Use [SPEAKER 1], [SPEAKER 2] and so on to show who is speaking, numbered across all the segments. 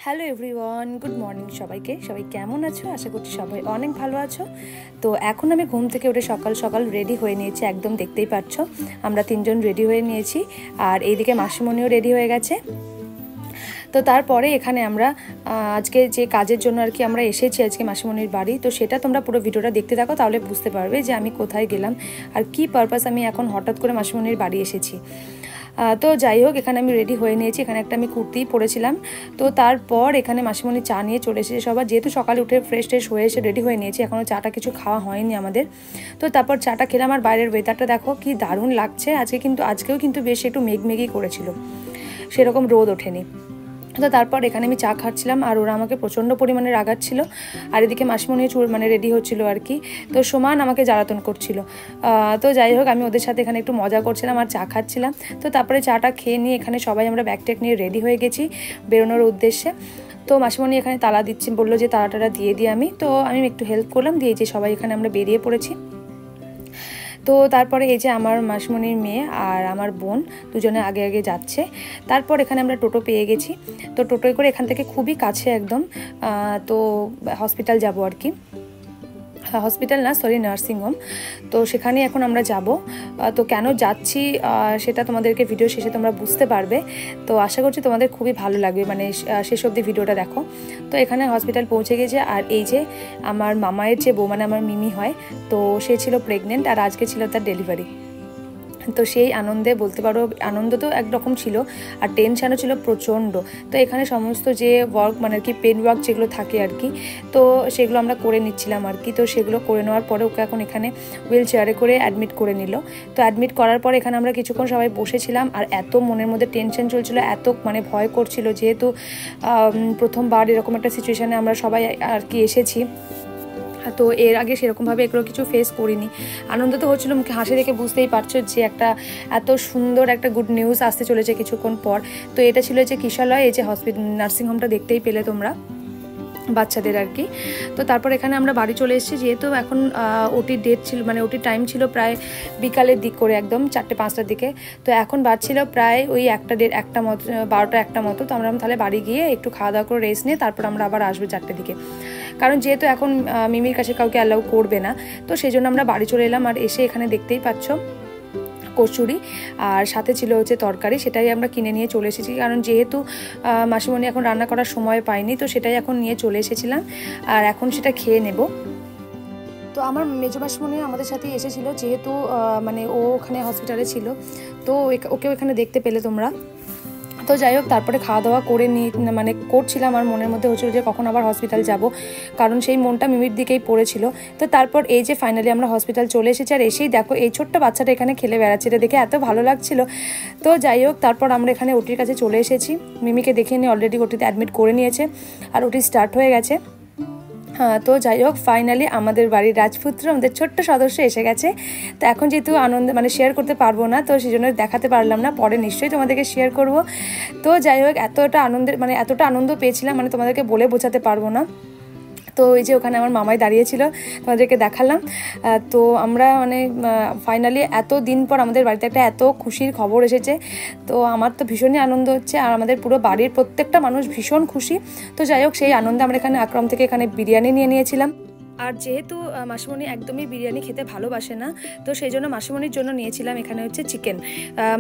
[SPEAKER 1] Hello everyone, good morning সবাইকে। সবাই কেমন আছো? আশা করছি সবাই অনেক ভালো আছো। তো এখন আমি ঘুম থেকে উঠে সকাল সকাল রেডি হয়ে নিয়েছি, একদম দেখতেই পাচ্ছ আমরা তিনজন রেডি হয়ে নিয়েছি। আর এইদিকে মাসিমণিও রেডি হয়ে গেছে। তো তারপরে এখানে আমরা আজকে যে কাজের জন্য আর কি আমরা এসেছি আজকে মাসিমণির বাড়ি, তো সেটা তোমরা পুরো ভিডিওটা দেখতে থাকো, তাহলে বুঝতে পারবে যে আমি কোথায় গেলাম আর কি পারপাস আমি এখন হঠাৎ করে মাসিমণির বাড়ি এসেছি। তো যাই হোক, এখানে আমি রেডি হয়ে নিয়েছি। এখানে একটা আমি কুর্তি পরেছিলাম। তো তারপর এখানে মাসিমণি চা নিয়ে চলে এসেছে সবার, যেহেতু সকালে উঠে ফ্রেশ হয়ে এসে রেডি হয়ে নিয়েছি, এখনও চাটা কিছু খাওয়া হয়নি আমাদের। তো তারপর চাটা খেলাম। আর বাইরের ওয়েদারটা দেখো কি দারুণ লাগছে আজকেও কিন্তু বেশ একটু মেঘমেঘই করেছিল, সেরকম রোদ ওঠেনি। তো তারপর এখানে আমি চা খাচ্ছিলাম আর ওরা আমাকে প্রচণ্ড পরিমাণে রাগাচ্ছিল। আর এদিকে মাসিমণিও রেডি হচ্ছিলো আর কি, তো সমান আমাকে জ্বালাতন করছিল। তো যাই হোক, আমি ওদের সাথে এখানে একটু মজা করছিলাম আর চা খাচ্ছিলাম। তো তারপরে চাটা খেয়ে নিয়ে এখানে সবাই আমরা ব্যাগ ট্যাগ নিয়ে রেডি হয়ে গেছি বেরোনোর উদ্দেশ্যে। তো মাসিমণি এখানে তালা দিচ্ছি, বললো যে তালাটা দিয়ে দিই তো আমি একটু হেল্প করলাম, দিয়েছি। সবাই এখানে আমরা বেরিয়ে পড়েছি। তো তারপরে এই যে আমার মাসিমণির মেয়ে আর আমার বোন দুজনে আগে আগে যাচ্ছে। তারপর এখানে আমরা টোটো পেয়ে গেছি। তো টোটোয় করে এখান থেকে খুবই কাছে একদম, তো হসপিটাল যাব আর কি, হসপিটাল না সরি নার্সিংহোম। তো সেখানে এখন আমরা যাব। তো কেন যাচ্ছি সেটা তোমাদেরকে ভিডিও শেষে তোমরা বুঝতে পারবে। তো আশা করছি তোমাদের খুবই ভালো লাগবে, মানে শেষ অবধি ভিডিওটা দেখো। তো এখানে হসপিটাল পৌঁছে গেছে। আর এই যে আমার মামায়ের যে বউ, মানে আমার মিমি হয়, তো সে ছিল প্রেগনেন্ট আর আজকে ছিল তার ডেলিভারি। তো সেই আনন্দে বলতে পারো, আনন্দ তো একরকম ছিল আর টেনশানও ছিল প্রচণ্ড। তো এখানে সমস্ত যে ওয়ার্ক মানে আর কি পেন ওয়ার্ক যেগুলো থাকে আর কি, তো সেগুলো আমরা করে নিচ্ছিলাম আর কি। তো সেগুলো করে নেওয়ার পরে ওকে এখন এখানে হুইল চেয়ারে করে অ্যাডমিট করে নিল। তো অ্যাডমিট করার পর এখানে আমরা কিছুক্ষণ সবাই বসেছিলাম। আর এত মনের মধ্যে টেনশন চলছিল, এত মানে ভয় করছিল, যেহেতু প্রথমবার এরকম একটা সিচুয়েশানে আমরা সবাই আর কি এসেছি। তো এর আগে সেরকমভাবে এগুলো কিছু ফেস করিনি। আনন্দ তো হচ্ছিলো, মুখে হাসি দেখে বুঝতেই পারছো যে একটা এত সুন্দর একটা গুড নিউজ আসতে চলেছে কিছুক্ষণ পর। তো এটা ছিল যে কিশালয়, এই যে নার্সিংহোমটা দেখতেই পেলে তোমরা বাচ্চাদের আর কি। তো তারপর এখানে আমরা বাড়ি চলে এসেছি, যেহেতু এখন ওটির ডেট ছিল, মানে ওটির টাইম ছিল প্রায় বিকালের দিক করে, একদম 4-5টার দিকে। তো এখন বাজছিল প্রায় ওই 1টা মতো, 12টা-1টা মতো। তো আমরা তাহলে বাড়ি গিয়ে একটু খাওয়া দাওয়া করে রেস্ট নিয়ে তারপর আমরা আবার আসবো 4টের দিকে, কারণ যেহেতু এখন মিমির কাছে কাউকে অ্যালাউ করবে না। তো সেই জন্য আমরা বাড়ি চলে এলাম। আর এসে এখানে দেখতেই পাচ্ছ কচুরি আর সাথে ছিল হচ্ছে তরকারি, সেটাই আমরা কিনে নিয়ে চলে এসেছি, কারণ যেহেতু মাসিমণি এখন রান্না করার সময় পায়নি, তো সেটাই এখন নিয়ে চলে এসেছিলাম আর এখন সেটা খেয়ে নেব। তো আমার মেজো মাসিমণি আমাদের সাথে এসেছিল, যেহেতু মানে ও ওখানে হসপিটালে ছিল, তো ওকেও এখানে দেখতে পেলে তোমরা। তো যাই হোক, তারপরে খাওয়া দাওয়া করে মানে করছিলাম আর মনের মধ্যে হচ্ছিল যে কখন আবার হসপিটাল যাব, কারণ সেই মনটা মিমির দিকেই পড়েছিল। তো তারপর এই যে ফাইনালি আমরা হসপিটাল চলে এসেছি। আর এসেই দেখো এই ছোট্ট বাচ্চাটা এখানে খেলে বেড়াচ্ছে, এটা দেখে এত ভালো লাগছিল। তো যাই হোক, তারপর আমরা এখানে ওটির কাছে চলে এসেছি। মিমিকে দেখিয়ে নিয়ে অলরেডি ওটিতে অ্যাডমিট করে নিয়েছে আর ওটি স্টার্ট হয়ে গেছে। তো যাই হোক, ফাইনালি আমাদের বাড়ির রাজপুত্র, আমাদের ছোট্ট সদস্য এসে গেছে। তো এখন যেহেতু আনন্দ মানে শেয়ার করতে পারবো না, তো সেই জন্য দেখাতে পারলাম না, পরে নিশ্চয়ই তোমাদেরকে শেয়ার করব। তো যাই হোক, এতটা আনন্দ পেয়েছিলাম, মানে তোমাদেরকে বলে বোঝাতে পারবো না। তো এই যে ওখানে আমার মামাই দাঁড়িয়েছিল, তোমাদেরকে দেখালাম। তো আমরা মানে ফাইনালি এত দিন পর আমাদের বাড়িতে একটা এত খুশির খবর এসেছে। তো আমার তো ভীষণই আনন্দ হচ্ছে আর আমাদের পুরো বাড়ির প্রত্যেকটা মানুষ ভীষণ খুশি। তো যাই হোক, সেই আনন্দে আমরা এখানে আক্রম থেকে এখানে বিরিয়ানি নিয়ে নিয়েছিলাম। আর যেহেতু মাসিমণি একদমই বিরিয়ানি খেতে ভালোবাসে না, তো সেই জন্য মাসিমণির জন্য নিয়েছিলাম এখানে হচ্ছে চিকেন,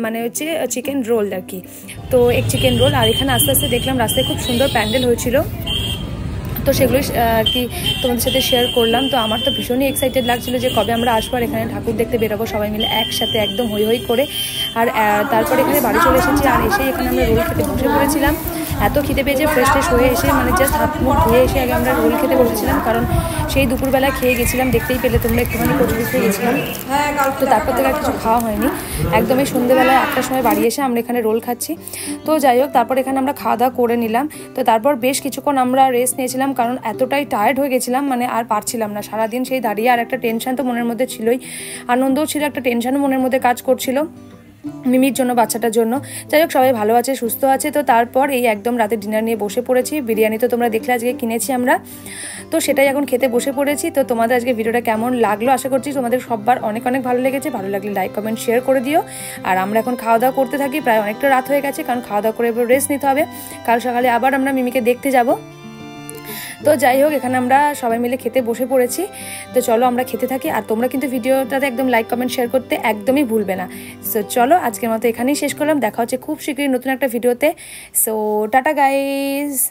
[SPEAKER 1] মানে হচ্ছে চিকেন রোল আর কি। তো এক চিকেন রোল। আর এখানে আস্তে আস্তে দেখলাম রাস্তায় খুব সুন্দর প্যান্ডেল হয়েছিল, তো সেগুলোই আর কি তোমাদের সাথে শেয়ার করলাম। তো আমার তো ভীষণই এক্সাইটেড লাগছিলো যে কবে আমরা আসবো আর এখানে ঠাকুর দেখতে বেরোবো সবাই মিলে একসাথে, একদম হই হই করে। আর তারপর এখানে বাড়ি চলে এসেছি। আর এসে এখানে আমরা রোল খেতে বসে পড়েছিলাম। এত খিদে পেয়েছে, ফ্রেশ হয়ে এসে মানে জাস্ট হাত মুখ ধুয়ে এসে আগে আমরা রোল খেতে বসেছিলাম, কারণ সেই দুপুরবেলা খেয়ে গেছিলাম, দেখতেই পেলে তোমরা, একটুখানি কচুরি খেয়ে গেছিলাম। তো তারপর থেকে আর কিছু খাওয়া হয়নি, একদমই সন্ধ্যেবেলায় 8টার সময় বাড়ি এসে আমরা এখানে রোল খাচ্ছি। তো যাই হোক, তারপর এখানে আমরা খাওয়া দাওয়া করে নিলাম। তো তারপর বেশ কিছুক্ষণ আমরা রেস্ট নিয়েছিলাম, কারণ এতটাই টায়ার্ড হয়ে গেছিলাম, মানে আর পারছিলাম না সারাদিন সেই দাঁড়িয়ে। আর একটা টেনশন তো মনের মধ্যে ছিলই, আনন্দও ছিল, একটা টেনশনও মনের মধ্যে কাজ করছিল। মিমির জন্য, বাচ্চাটার জন্য। যাই হোক, সবাই ভালো আছে, সুস্থ আছে। তো তারপর এই একদম রাতে ডিনার নিয়ে বসে পড়েছি। বিরিয়ানি তো তোমরা দেখলে আজকে কিনেছি আমরা, তো সেটাই এখন খেতে বসে পড়েছি। তো তোমাদের আজকে ভিডিওটা কেমন লাগলো আশা করছি তোমাদের সবার অনেক অনেক ভালো লেগেছে। ভালো লাগলে লাইক কমেন্ট শেয়ার করে দিও। আর আমরা এখন খাওয়া দাওয়া করতে থাকি, প্রায় অনেকটা রাত হয়ে গেছে, কারণ খাওয়া দাওয়া করে এবার রেস্ট নিতে হবে। কাল সকালে আবার আমরা মিমিকে দেখতে যাব। তো যাই হোক, এখানে আমরা সবাই মিলে খেতে বসে পড়েছি। তো চলো আমরা খেতে থাকি। আর তোমরা কিন্তু ভিডিওটাতে একদম লাইক কমেন্ট শেয়ার করতে একদমই ভুলবে না। সো চলো, আজকের মতো এখানেই শেষ করলাম। দেখা হচ্ছে খুব শীঘ্রই নতুন একটা ভিডিওতে। So tata guys.